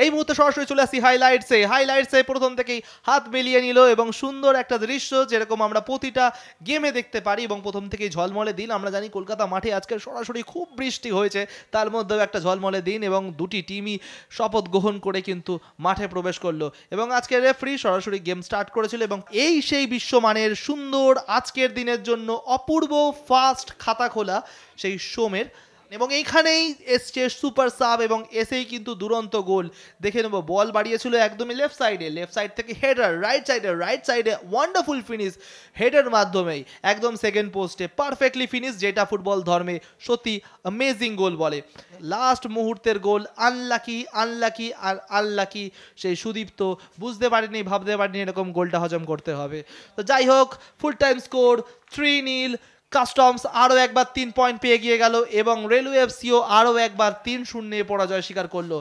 এই মুহূর্তে সরাসরি চলে আসি হাইলাইটসে প্রথম থেকেই হাত মিলিয়ে নিল এবং সুন্দর একটা দৃশ্য যেরকম আমরা প্রতিটা গেমে দেখতে পারি এবং প্রথম থেকেই ঝলমলে দিন। আমরা জানি কলকাতা মাঠে আজকে সরাসরি খুব বৃষ্টি হয়েছে, তার মধ্যেও একটা ঝলমলে দিন এবং দুটি টিমই শপথ গ্রহণ করে কিন্তু মাঠে প্রবেশ করলো এবং আজকে রেফারি সরাসরি গেম স্টার্ট করেছিল এবং এই সেই বিশ্বমানের সুন্দর আজকের দিনের জন্য অপূর্ব ফাস্ট খাতা খোলা সেই সোমের এবং এইখানেই এসছে সুপার সাব এবং এসেই কিন্তু দুরন্ত গোল দেখে নেব। বল বাড়িয়েছিল একদমই লেফট সাইড থেকে হেডার রাইট সাইডে ওয়ান্ডারফুল ফিনিশ হেডের মাধ্যমেই একদম সেকেন্ড পোস্টে পারফেক্টলি ফিনিশ, যেটা ফুটবল ধর্মে সত্যি অ্যামেজিং গোল বলে। লাস্ট মুহূর্তের গোল, আনলাকি সেই সুদীপ্ত বুঝতে পারেনি, ভাবতে পারেনি এরকম গোলটা হজম করতে হবে। তো যাই হোক, ফুল টাইম স্কোর 3-0। কাস্টমস আরও একবার 3 পয়েন্ট পেয়ে গিয়ে গেল এবং রেলওয়ে এফসিও আরও একবার 3-0 পরাজয় স্বীকার করলো।